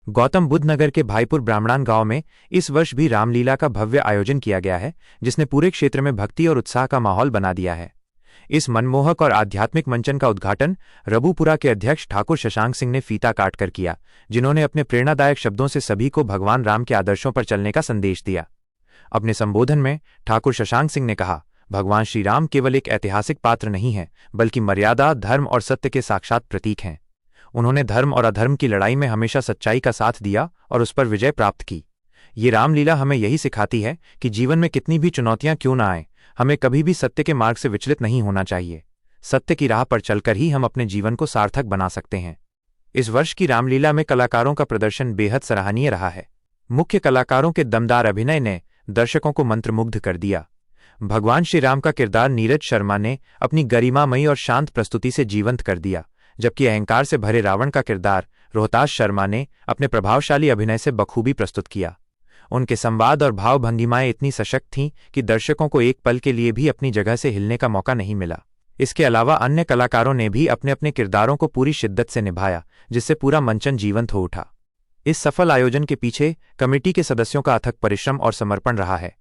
गौतम बुद्ध नगर के भाईपुर ब्राह्मणान गांव में इस वर्ष भी रामलीला का भव्य आयोजन किया गया है, जिसने पूरे क्षेत्र में भक्ति और उत्साह का माहौल बना दिया है। इस मनमोहक और आध्यात्मिक मंचन का उद्घाटन रबुपुरा के अध्यक्ष ठाकुर शशांक सिंह ने फीता काटकर किया, जिन्होंने अपने प्रेरणादायक शब्दों से सभी को भगवान राम के आदर्शों पर चलने का संदेश दिया। अपने संबोधन में ठाकुर शशांक सिंह ने कहा, भगवान श्री राम केवल एक ऐतिहासिक पात्र नहीं है, बल्कि मर्यादा, धर्म और सत्य के साक्षात प्रतीक हैं। उन्होंने धर्म और अधर्म की लड़ाई में हमेशा सच्चाई का साथ दिया और उस पर विजय प्राप्त की। ये रामलीला हमें यही सिखाती है कि जीवन में कितनी भी चुनौतियां क्यों न आए, हमें कभी भी सत्य के मार्ग से विचलित नहीं होना चाहिए। सत्य की राह पर चलकर ही हम अपने जीवन को सार्थक बना सकते हैं। इस वर्ष की रामलीला में कलाकारों का प्रदर्शन बेहद सराहनीय रहा है। मुख्य कलाकारों के दमदार अभिनय ने दर्शकों को मंत्रमुग्ध कर दिया। भगवान श्री राम का किरदार नीरज शर्मा ने अपनी गरिमामयी और शांत प्रस्तुति से जीवंत कर दिया, जबकि अहंकार से भरे रावण का किरदार रोहतास शर्मा ने अपने प्रभावशाली अभिनय से बखूबी प्रस्तुत किया। उनके संवाद और भाव भंगिमाएं इतनी सशक्त थीं कि दर्शकों को एक पल के लिए भी अपनी जगह से हिलने का मौका नहीं मिला। इसके अलावा अन्य कलाकारों ने भी अपने अपने किरदारों को पूरी शिद्दत से निभाया, जिससे पूरा मंचन जीवंत हो उठा। इस सफल आयोजन के पीछे कमेटी के सदस्यों का अथक परिश्रम और समर्पण रहा है।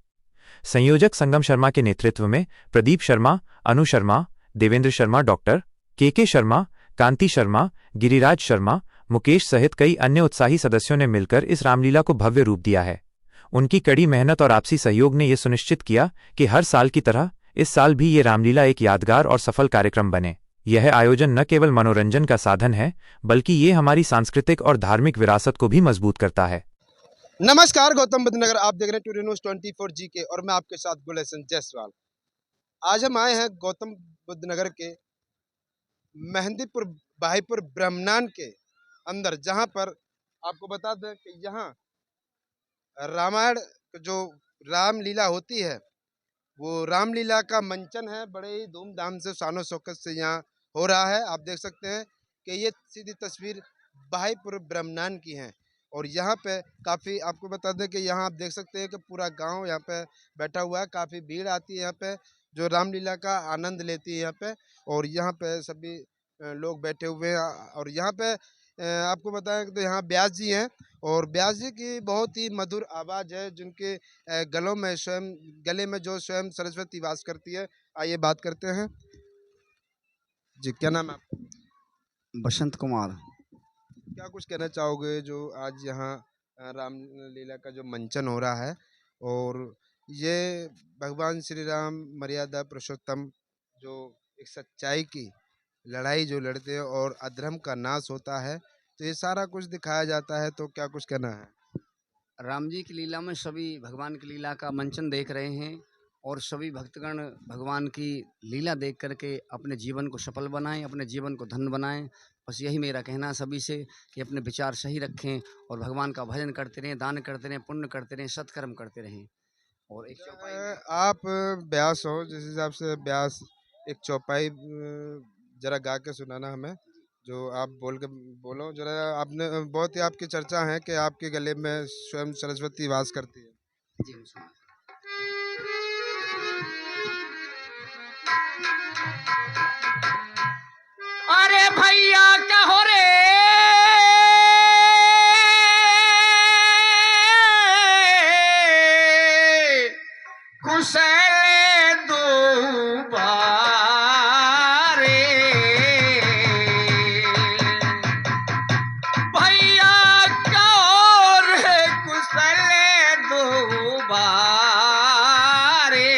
संयोजक संगम शर्मा के नेतृत्व में प्रदीप शर्मा, अनु शर्मा, देवेंद्र शर्मा, डॉक्टर के शर्मा, कांति शर्मा, गिरिराज शर्मा, मुकेश सहित कई अन्य उत्साही सदस्यों ने मिलकर इस रामलीला को भव्य रूप दिया है। उनकी कड़ी मेहनत और आपसी सहयोग ने यह सुनिश्चित किया कि हर साल की तरह इस साल भी ये रामलीला एक यादगार और सफल कार्यक्रम बने। यह आयोजन न केवल मनोरंजन का साधन है, बल्कि ये हमारी सांस्कृतिक और धार्मिक विरासत को भी मजबूत करता है। नमस्कार, गौतम बुद्ध नगर, आप देख रहे हैं टूडे न्यूज़ 24 GK और मैं आपके साथ गुलशन जायसवाल। आज हम आए हैं गौतम बुद्ध नगर के मेहंदीपुर भाईपुर ब्रह्मनान के अंदर, जहां पर आपको बता दें कि यहाँ रामायण जो रामलीला होती है, वो रामलीला का मंचन है। बड़े ही धूमधाम से, शानो शौकत से यहाँ हो रहा है। आप देख सकते हैं कि ये सीधी तस्वीर भाईपुर ब्रह्मनान की है और यहाँ पे काफ़ी, आपको बता दें कि यहाँ आप देख सकते हैं कि पूरा गांव यहाँ पे बैठा हुआ है। काफ़ी भीड़ आती है यहाँ पे, जो रामलीला का आनंद लेती है यहाँ पे। और यहाँ पे सभी लोग बैठे हुए हैं। और यहाँ पे आपको बताएं तो यहाँ व्यास जी हैं और व्यास जी की बहुत ही मधुर आवाज़ है, जिनके गले में जो स्वयं सरस्वती वास करती है। आइए बात करते हैं जी। क्या नाम है आपका? बसंत कुमार। क्या कुछ कहना चाहोगे जो आज यहाँ रामलीला का जो मंचन हो रहा है, और ये भगवान श्री राम मर्यादा पुरुषोत्तम जो एक सच्चाई की लड़ाई जो लड़ते हैं और अधर्म का नाश होता है, तो ये सारा कुछ दिखाया जाता है, तो क्या कुछ कहना है? राम जी की लीला में सभी भगवान की लीला का मंचन देख रहे हैं और सभी भक्तगण भगवान की लीला देख करके अपने जीवन को सफल बनाएं, अपने जीवन को धन्य बनाएं। बस यही मेरा कहना है सभी से कि अपने विचार सही रखें और भगवान का भजन करते रहें, दान करते रहें, पुण्य करते रहें, सत्कर्म करते रहें। और एक चौपाई आप ब्यास हो, जिस हिसाब से ब्यास, एक चौपाई जरा गा के सुनाना हमें, जो आप बोलो जरा। आपने बहुत ही आपकी चर्चा है कि आपके गले में स्वयं सरस्वती वास करती है। जी हम सुना। अरे भैया कहो रे कुशल दो बारे, भैया कहो रे कुशल दो बारे,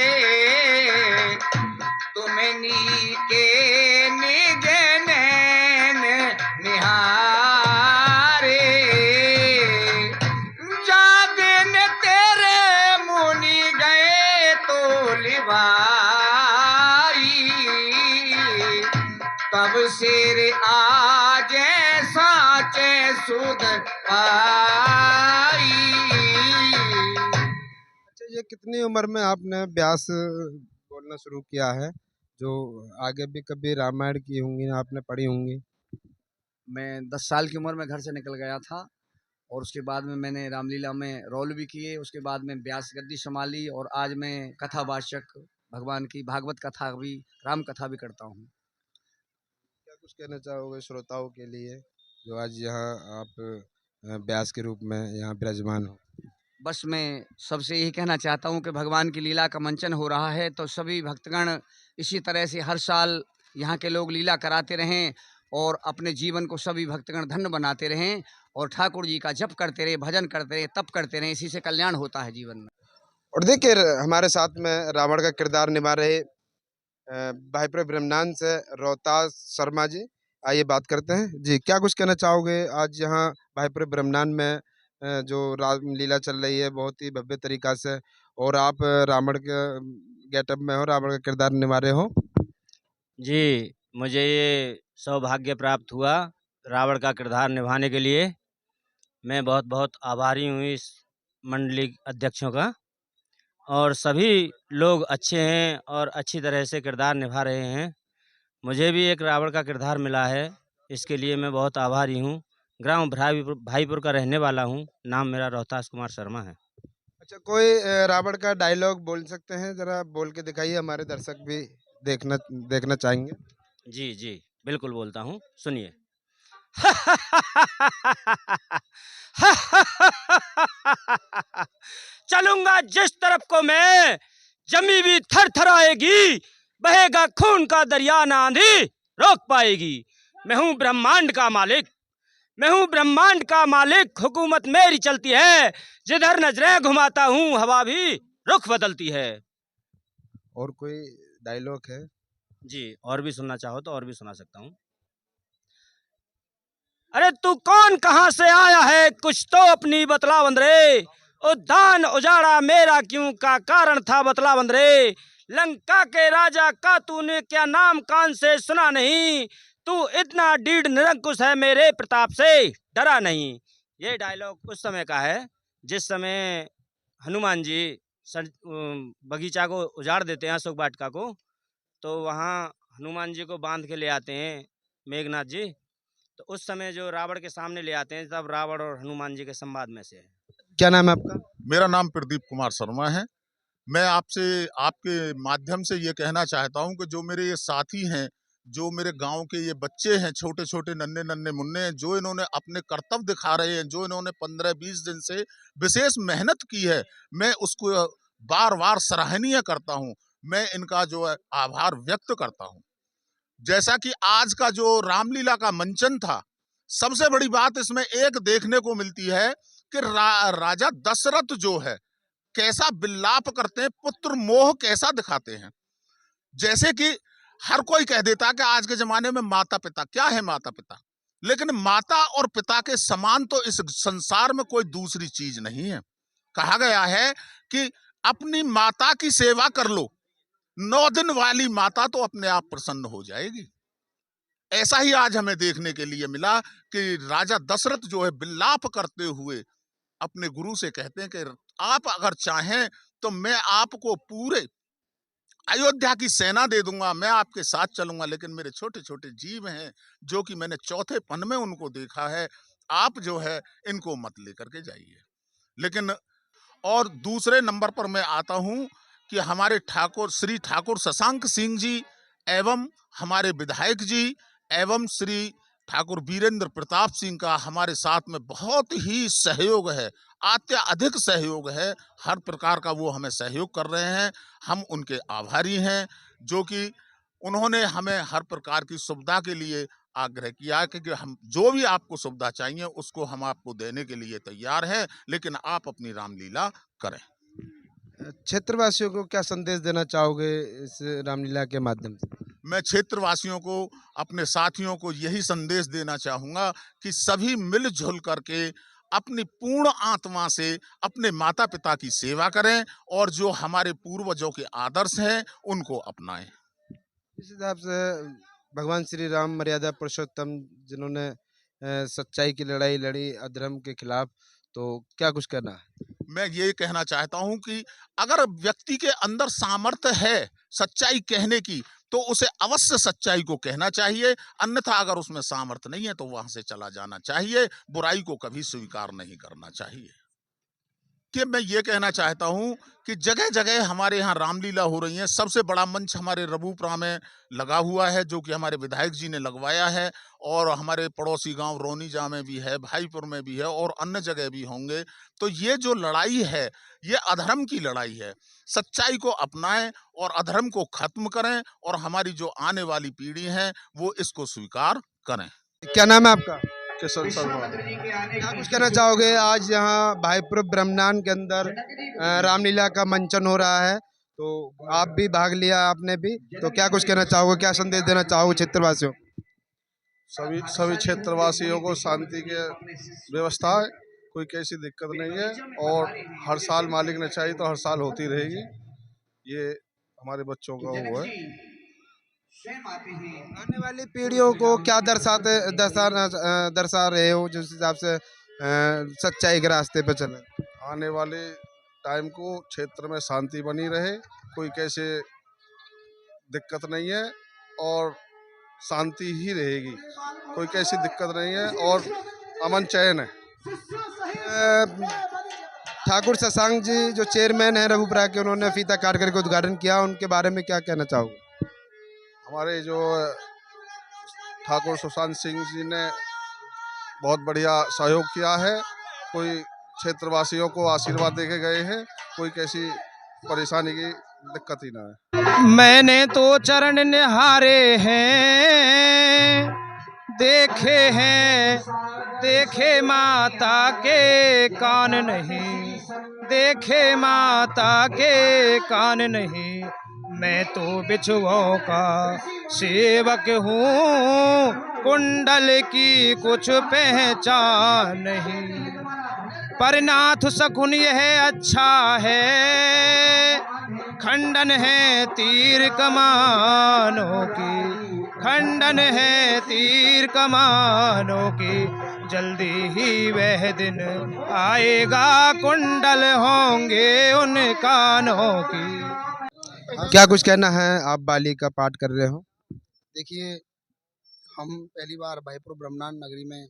तुम्हें नीके तब सिर आज साचे सुध पाई। अच्छा, ये कितनी उम्र में आपने व्यास बोलना शुरू किया है, जो आगे भी कभी रामायण की होंगी आपने पढ़ी होंगी? मैं 10 साल की उम्र में घर से निकल गया था और उसके बाद में मैंने रामलीला में रोल भी किए। उसके बाद में व्यास गद्दी संभाली और आज मैं कथावाचक भगवान की भागवत कथा भी, राम कथा भी करता हूँ। क्या कुछ कहना चाहोगे श्रोताओं के लिए जो आज यहाँ आप व्यास के रूप में यहाँ विराजमान हो। बस मैं सबसे यही कहना चाहता हूँ कि भगवान की लीला का मंचन हो रहा है, तो सभी भक्तगण इसी तरह से हर साल यहाँ के लोग लीला कराते रहें और अपने जीवन को सभी भक्तगण धन्य बनाते रहें और ठाकुर जी का जप करते रहे, भजन करते रहे, तप करते रहें। इसी से कल्याण होता है जीवन में। और देखिए हमारे साथ में रावण का किरदार निभा रहे भाई ब्रह्मनान से रोहतास शर्मा जी, आइए बात करते हैं। जी, क्या कुछ कहना चाहोगे आज यहाँ भाईपुर ब्रह्मनान में जो रामलीला चल रही है बहुत ही भव्य तरीका से, और आप रावण के गेटअप में हो, रावण का किरदार निभा रहे हो। जी, मुझे ये सौभाग्य प्राप्त हुआ रावण का किरदार निभाने के लिए। मैं बहुत बहुत आभारी हूँ इस मंडली अध्यक्षों का, और सभी लोग अच्छे हैं और अच्छी तरह से किरदार निभा रहे हैं। मुझे भी एक रावण का किरदार मिला है, इसके लिए मैं बहुत आभारी हूँ। ग्राम भाईपुर का रहने वाला हूँ। नाम मेरा रोहतास कुमार शर्मा है। अच्छा, कोई रावण का डायलॉग बोल सकते हैं? जरा बोल के दिखाइए, हमारे दर्शक भी देखना देखना चाहेंगे। जी जी, बिल्कुल बोलता हूँ, सुनिए। चलूंगा जिस तरफ को मैं, जमी भी थर थर आएगी, बहेगा खून का दरिया ना आंधी रोक पाएगी। मैं हूँ ब्रह्मांड का मालिक, मैं हूँ ब्रह्मांड का मालिक, हुकूमत मेरी चलती है, जिधर नजरें घुमाता हूँ हवा भी रुख बदलती है। और कोई डायलॉग है? जी, और भी सुनना चाहो तो और भी सुना सकता हूँ। अरे तू कौन कहाँ से आया है, कुछ तो अपनी बतला बंदरे, उद्यान उजाड़ा मेरा क्यों का कारण था बतला बंदरे। लंका के राजा का तूने क्या नाम कान से सुना नहीं, तू इतना डीड निरंकुश है मेरे प्रताप से डरा नहीं। ये डायलॉग उस समय का है जिस समय हनुमान जी बगीचा को उजाड़ देते हैं, अशोक वाटिका को, तो वहाँ हनुमान जी को बांध के ले आते हैं मेघनाथ जी। तो उस समय जो रावण के सामने ले आते हैं, तब रावण और हनुमान जी के संवाद में से है। क्या नाम है आपका? मेरा नाम प्रदीप कुमार शर्मा है। मैं आपसे आपके माध्यम से ये कहना चाहता हूँ कि जो मेरे ये साथी हैं, जो मेरे गांव के ये बच्चे हैं, छोटे छोटे नन्हे नन्हे मुन्ने हैं, जो इन्होंने अपने कर्तव्य दिखा रहे हैं, जो इन्होंने 15-20 दिन से विशेष मेहनत की है, मैं उसको बार बार सराहनीय करता हूँ। मैं इनका जो है आभार व्यक्त करता हूँ। जैसा कि आज का जो रामलीला का मंचन था, सबसे बड़ी बात इसमें एक देखने को मिलती है कि राजा दशरथ जो है कैसा विलाप करते हैं, पुत्र मोह कैसा दिखाते हैं। जैसे कि हर कोई कह देता कि आज के जमाने में माता पिता, क्या है माता पिता, लेकिन माता और पिता के समान तो इस संसार में कोई दूसरी चीज नहीं है। कहा गया है कि अपनी माता की सेवा कर लो, 9 दिन वाली माता तो अपने आप प्रसन्न हो जाएगी। ऐसा ही आज हमें देखने के लिए मिला कि राजा दशरथ जो है विलाप करते हुए अपने गुरु से कहते हैं कि आप अगर चाहें तो मैं आपको पूरे अयोध्या की सेना दे दूंगा, मैं आपके साथ चलूंगा, लेकिन मेरे छोटे छोटे जीव हैं जो कि मैंने चौथे पन में उनको देखा है, आप जो है इनको मत लेकर के जाइए। लेकिन और दूसरे नंबर पर मैं आता हूं कि हमारे श्री ठाकुर शशांक सिंह जी एवं हमारे विधायक जी एवं श्री ठाकुर वीरेंद्र प्रताप सिंह का हमारे साथ में बहुत ही सहयोग है, अत्यधिक सहयोग है। हर प्रकार का वो हमें सहयोग कर रहे हैं, हम उनके आभारी हैं, जो कि उन्होंने हमें हर प्रकार की सुविधा के लिए आग्रह किया कि हम जो भी आपको सुविधा चाहिए उसको हम आपको देने के लिए तैयार हैं, लेकिन आप अपनी रामलीला करें। क्षेत्रवासियों को क्या संदेश देना चाहोगे इस रामलीला के माध्यम से? मैं क्षेत्रवासियों को, अपने साथियों को यही संदेश देना चाहूँगा कि सभी मिलजुल करके अपनी पूर्ण आत्मा से अपने माता पिता की सेवा करें और जो हमारे पूर्वजों के आदर्श हैं उनको अपनाएं। इस हिसाब से भगवान श्री राम मर्यादा पुरुषोत्तम, जिन्होंने सच्चाई की लड़ाई लड़ी अधर्म के खिलाफ, तो क्या कुछ करना है? मैं ये कहना चाहता हूं कि अगर व्यक्ति के अंदर सामर्थ्य है सच्चाई कहने की, तो उसे अवश्य सच्चाई को कहना चाहिए, अन्यथा अगर उसमें सामर्थ्य नहीं है तो वहां से चला जाना चाहिए। बुराई को कभी स्वीकार नहीं करना चाहिए। कि मैं ये कहना चाहता हूँ कि जगह जगह हमारे यहाँ रामलीला हो रही है। सबसे बड़ा मंच हमारे रबूपुरा में लगा हुआ है, जो कि हमारे विधायक जी ने लगवाया है, और हमारे पड़ोसी गांव रोनीजा में भी है, भाईपुर में भी है, और अन्य जगह भी होंगे। तो ये जो लड़ाई है, ये अधर्म की लड़ाई है। सच्चाई को अपनाएं और अधर्म को खत्म करें, और हमारी जो आने वाली पीढ़ी है वो इसको स्वीकार करें। क्या नाम है आपका? किशन शर्मा। क्या कुछ कहना चाहोगे? आज यहाँ भाईपुर ब्रह्मनान के अंदर रामलीला का मंचन हो रहा है, तो आप भी भाग लिया, आपने भी, तो क्या कुछ कहना चाहोगे, क्या संदेश देना चाहोगे क्षेत्रवासियों? सभी क्षेत्रवासियों को शांति के व्यवस्था है, कोई कैसी दिक्कत नहीं है, और हर साल मालिक ने चाहिए तो हर साल होती रहेगी। ये हमारे बच्चों का वो है। आने वाली पीढ़ियों को क्या दर्शा रहे हो, जिस हिसाब से सच्चाई के रास्ते पे चले? आने वाले टाइम को क्षेत्र में शांति बनी रहे, कोई कैसे दिक्कत नहीं है, और शांति ही रहेगी, कोई कैसी दिक्कत नहीं है, और अमन चैन है। ठाकुर शशांक जी जो चेयरमैन है रबूपुरा के, उन्होंने फीता काट करके उद्घाटन किया, उनके बारे में क्या कहना चाहोगे? हमारे जो ठाकुर सुशांत सिंह जी ने बहुत बढ़िया सहयोग किया है, कोई क्षेत्रवासियों को आशीर्वाद देके गए हैं, कोई कैसी परेशानी की दिक्कत ही ना है। मैंने तो चरण निहारे हैं, देखे माता के कान नहीं, देखे माता के कान नहीं। मैं तो बिछुओं का सेवक हूँ, कुंडल की कुछ पहचान नहीं। पर नाथ सकुन यह अच्छा है, खंडन है तीर कमानों की, खंडन है तीर कमानों की। जल्दी ही वह दिन आएगा, कुंडल होंगे उन कानों की। क्या कुछ कहना है? आप बाली का पाठ कर रहे हो। देखिए, हम पहली बार भाईपुर ब्रह्मनान नगरी में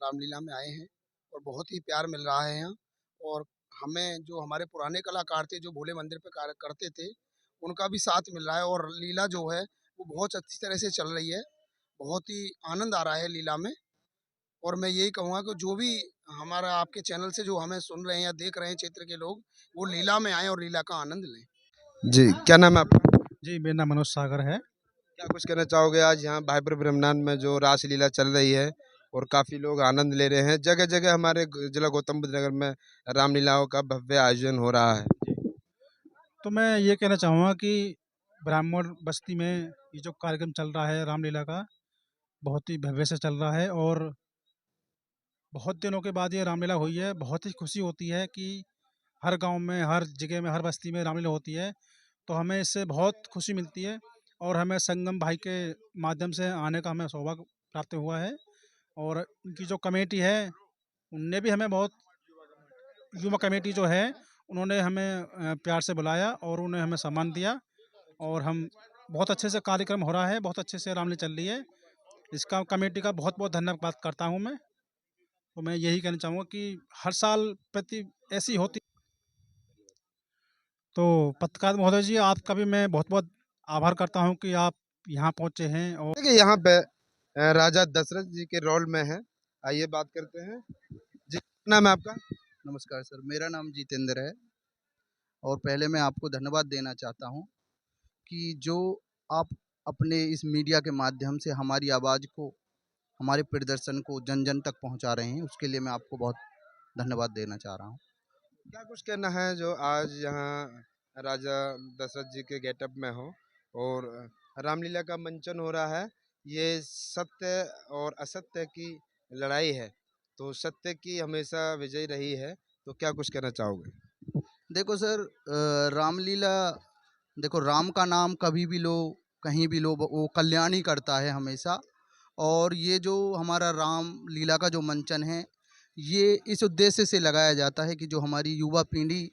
रामलीला में आए हैं और बहुत ही प्यार मिल रहा है यहाँ। और हमें जो हमारे पुराने कलाकार थे, जो भोले मंदिर पे कार्य करते थे, उनका भी साथ मिल रहा है, और लीला जो है वो बहुत अच्छी तरह से चल रही है। बहुत ही आनंद आ रहा है लीला में। और मैं यही कहूँगा कि जो भी हमारा आपके चैनल से जो हमें सुन रहे हैं या देख रहे हैं क्षेत्र के लोग, वो लीला में आएँ और लीला का आनंद लें। जी, क्या नाम है आपका? जी, मेरा नाम मनोज सागर है। क्या कुछ कहना चाहोगे? आज यहाँ भाईपुर ब्रह्मनान में जो रासलीला चल रही है और काफ़ी लोग आनंद ले रहे हैं, जगह जगह हमारे जिला गौतम बुद्ध नगर में रामलीलाओं का भव्य आयोजन हो रहा है। तो मैं ये कहना चाहूँगा कि ब्राह्मण बस्ती में ये जो कार्यक्रम चल रहा है रामलीला का, बहुत ही भव्य से चल रहा है, और बहुत दिनों के बाद ये रामलीला हुई है। बहुत ही खुशी होती है कि हर गांव में, हर जगह में, हर बस्ती में रामलीला होती है, तो हमें इससे बहुत खुशी मिलती है। और हमें संगम भाई के माध्यम से आने का हमें सौभाग्य प्राप्त हुआ है, और उनकी जो कमेटी है, उनने भी हमें बहुत, युवा कमेटी जो है, उन्होंने हमें प्यार से बुलाया और उन्होंने हमें सम्मान दिया, और हम बहुत अच्छे से कार्यक्रम हो रहा है, बहुत अच्छे से रामलीला चल रही है। इसका कमेटी का बहुत बहुत धन्यवाद करता हूँ मैं। तो मैं यही कहना चाहूँगा कि हर साल प्रति ऐसी होती। तो पत्रकार महोदय जी, आपका भी मैं बहुत बहुत आभार करता हूँ कि आप यहाँ पहुँचे हैं। और देखिए, यहाँ पे राजा दशरथ जी के रोल में है। आइए बात करते हैं। जी, क्या नाम है आपका? नमस्कार सर, मेरा नाम जितेंद्र है, और पहले मैं आपको धन्यवाद देना चाहता हूँ कि जो आप अपने इस मीडिया के माध्यम से हमारी आवाज़ को, हमारे प्रदर्शन को जन जन तक पहुँचा रहे हैं, उसके लिए मैं आपको बहुत धन्यवाद देना चाह रहा हूँ। क्या कुछ कहना है जो आज यहाँ राजा दशरथ जी के गेटअप में हो और रामलीला का मंचन हो रहा है? ये सत्य और असत्य की लड़ाई है, तो सत्य की हमेशा विजय रही है, तो क्या कुछ कहना चाहोगे? देखो सर, रामलीला, देखो राम का नाम कभी भी लो, कहीं भी लो, वो कल्याण ही करता है हमेशा। और ये जो हमारा राम लीला का जो मंचन है, ये इस उद्देश्य से लगाया जाता है कि जो हमारी युवा पीढ़ी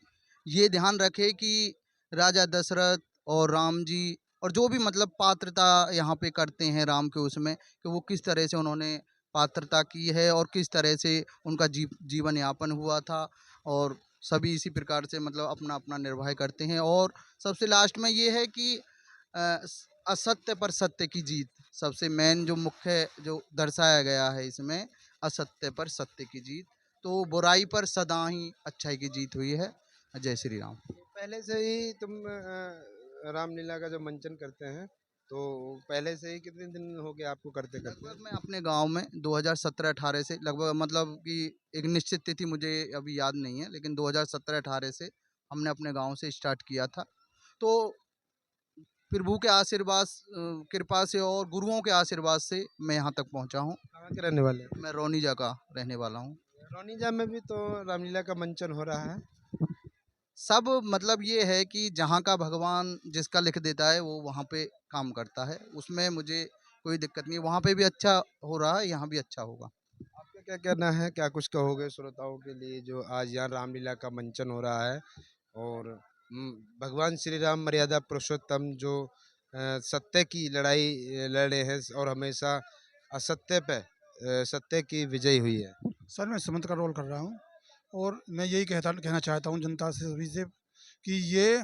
ये ध्यान रखे कि राजा दशरथ और राम जी, और जो भी मतलब पात्रता यहाँ पे करते हैं राम के, उसमें कि वो किस तरह से उन्होंने पात्रता की है और किस तरह से उनका जीवन यापन हुआ था, और सभी इसी प्रकार से मतलब अपना अपना निर्वाह करते हैं। और सबसे लास्ट में ये है कि असत्य पर सत्य की जीत, सबसे मेन जो मुख्य जो दर्शाया गया है इसमें, असत्य पर सत्य की जीत। तो बुराई पर सदा ही अच्छाई की जीत हुई है। जय श्री राम। पहले से ही तुम रामलीला का जो मंचन करते हैं, तो पहले से ही कितने दिन हो गए आपको करते करते? लगभग मैं अपने गांव में 2017-18 से लगभग, मतलब कि एक निश्चित तिथि मुझे अभी याद नहीं है, लेकिन 2017-18 से हमने अपने गांव से स्टार्ट किया था। तो प्रभु के आशीर्वाद कृपा से और गुरुओं के आशीर्वाद से मैं यहाँ तक पहुँचा हूँ। कहाँ के रहने वाले हैं? मैं रौनीजा का रहने वाला हूँ। रौनीजा में भी तो रामलीला का मंचन हो रहा है। सब मतलब ये है कि जहाँ का भगवान जिसका लिख देता है वो वहाँ पे काम करता है, उसमें मुझे कोई दिक्कत नहीं। वहाँ पे भी अच्छा हो रहा है, यहाँ भी अच्छा होगा। आपका क्या कहना है, क्या कुछ कहोगे श्रोताओं के लिए जो आज यहाँ रामलीला का मंचन हो रहा है? और भगवान श्री राम मर्यादा पुरुषोत्तम जो सत्य की लड़ाई लड़े हैं और हमेशा असत्य पे सत्य की विजय हुई है। सर मैं सुमंत का रोल कर रहा हूँ और मैं यही कहना चाहता हूँ जनता से सभी से कि ये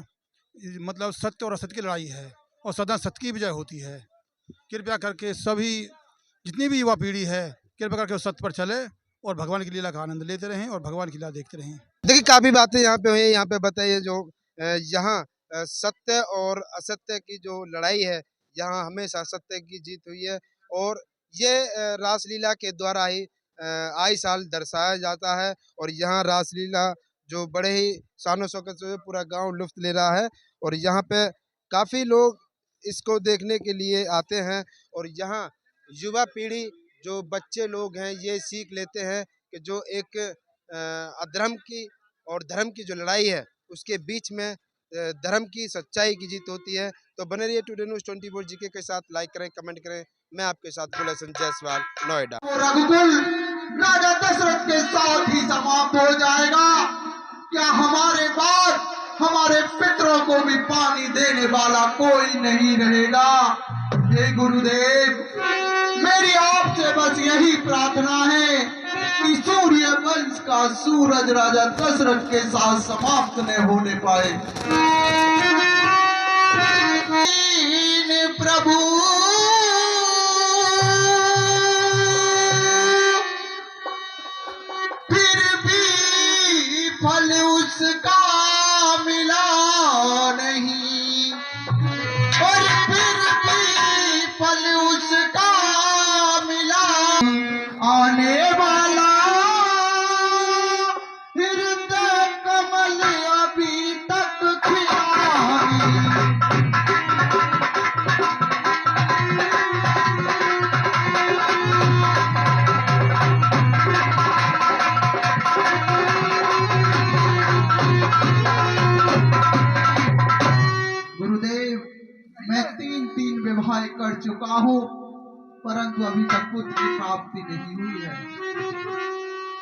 मतलब सत्य और असत्य की लड़ाई है और सदा सत्य की विजय होती है। कृपया करके सभी जितनी भी युवा पीढ़ी है कृपया करके उस सत्य पर चले और भगवान की लीला का आनंद लेते रहें और भगवान की लीला देखते रहें। देखिए काफ़ी बातें यहाँ पे हुई है। यहाँ पे बताइए जो यहाँ सत्य और असत्य की जो लड़ाई है, यहाँ हमेशा सत्य की जीत हुई है और ये रासलीला के द्वारा ही आए साल दर्शाया जाता है। और यहाँ रासलीला जो बड़े ही शानो शौकत से पूरा गांव लुत्फ ले रहा है और यहाँ पे काफ़ी लोग इसको देखने के लिए आते हैं। और यहाँ युवा पीढ़ी जो बच्चे लोग हैं ये सीख लेते हैं कि जो एक अधर्म की और धर्म की जो लड़ाई है उसके बीच में धर्म की सच्चाई की जीत होती है। तो बने रहिए टुडे न्यूज़ 24 जीके के साथ। लाइक करें, कमेंट करें। मैं आपके साथ गुलशन जायसवाल, नोएडा। रघुकुल राजा दशरथ के साथ ही समाप्त हो जाएगा। क्या हमारे बाद हमारे पितरों को भी पानी देने वाला कोई नहीं रहेगा? हे गुरुदेव, मेरी आपसे बस यही प्रार्थना है कि सूर्य वंश का सूरज राजा दशरथ के साथ समाप्त न होने पाए। प्रभु फल उसका मिला नहीं और फिर भी फल उसका मिला। आने वाला हृदय कमल अभी तक खिला। मैं 3 विवाह कर चुका हूँ परंतु अभी तक पुत्र की प्राप्ति नहीं हुई है।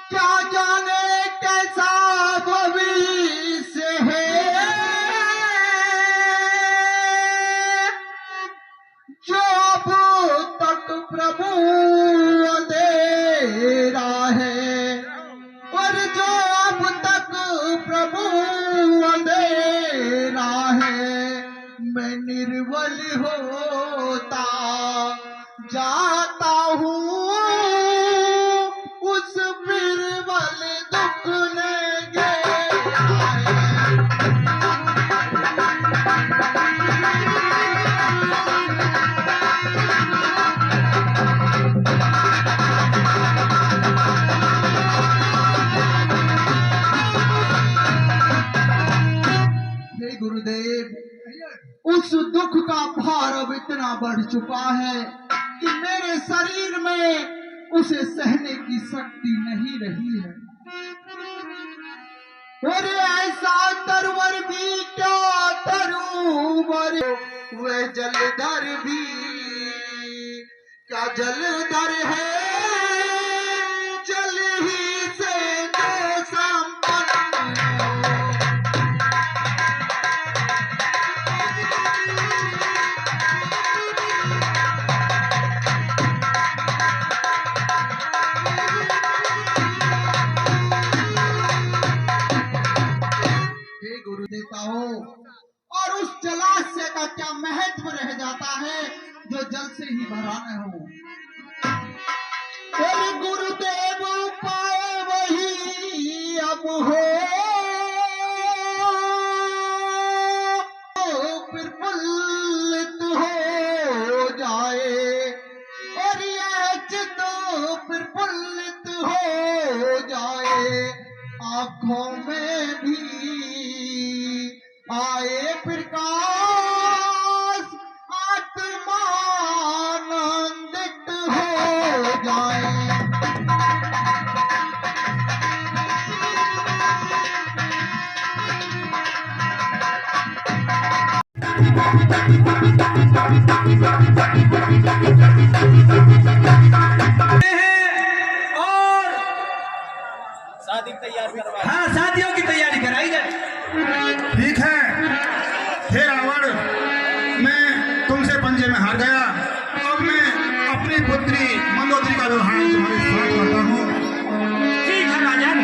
क्या जाने कैसा भविष्य है जो अब तक प्रभु अंधेरा है और जो अब तक प्रभु अंधेरा है। मैं निर्बल होता जाता हूँ उस निर्बल दुख ने घेरा है। हे गुरुदेव, उस दुख का भार अब इतना बढ़ चुका है कि मेरे शरीर में उसे सहने की शक्ति नहीं रही है। और ऐसा तरवर भी क्या तरवर, वह जलधर भी क्या जलधर है, जल ही से जो संपन्न। जाता हो, और उस जलाशय का क्या महत्व रह जाता है जो जल से ही भरा न हो। और गुरुदेव पाए वही अब हो, प्रफुल्लित हो जाए, और यह चित्त प्रफुल्लित हो जाए, आंखों में भी आए प्रकाश, आत्मा आनंदित हो जाए। और शादी तैयार करवा, हाँ शादियों की तैयारी कराई जाए। ठीक है, हे रावण, मैं तुमसे पंजे में हार गया। अब मैं अपनी पुत्री मंदोदरी का विवाह तुम्हारे साथ करता हूँ। ठीक है राजन।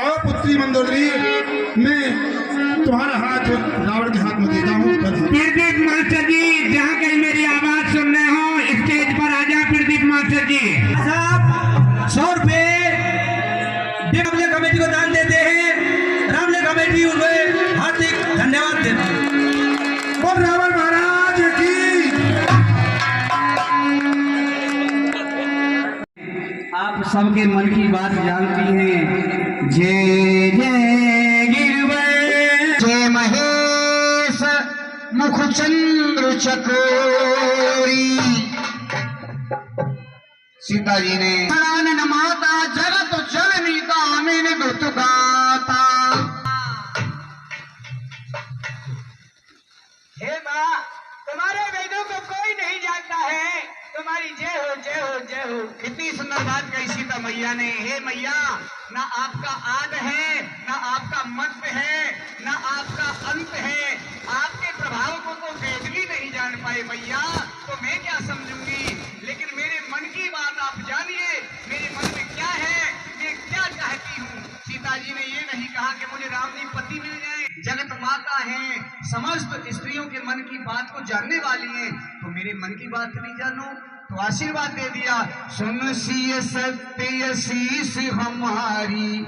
और पुत्री मंदोदरी, मैं तुम्हारा हाथ रावण के हाथ में देता हूँ। प्रदीप मास्टर जी, जहाँ कहीं मेरी आवाज सुन रहे हो, स्टेज पर आ जा। प्रदीप मास्टर जी साहब 100 रुपए रामले कमेटी को दान देते हैं। रामले कमेटी उन्हें हार्दिक धन्यवाद देती है। और रावण महाराज की। आप सबके मन की बात जानती हैं। जय जय गिरवे, जय महेश मुखचंद्र चकोरी। सीता जी ने माता जगत जननी कामिनी दुत गाता। हे माँ, तुम्हारे वेदों को कोई नहीं जानता है। तुम्हारी जय हो जय हो जय हो। कितनी सुंदर बात कही सीता मैया ने। हे मैया, ना आपका आद है, ना आपका मध्य है, ना आपका अंत है। आपके प्रभाव को तो वेद भी नहीं जान पाए मैया, तो मैं क्या समझूंगी। लेकिन मेरे मन की बात आप जानिए, मेरे मन में क्या है, मैं क्या चाहती हूँ। सीता जी ने ये नहीं कहा कि मुझे राम जी पति मिल जाए। जगत माता है, समस्त स्त्रियों के मन की बात को जानने वाली है, तो मेरे मन की बात नहीं जानो तो आशीर्वाद दे दिया। सुन सी सत्य शीश हमारी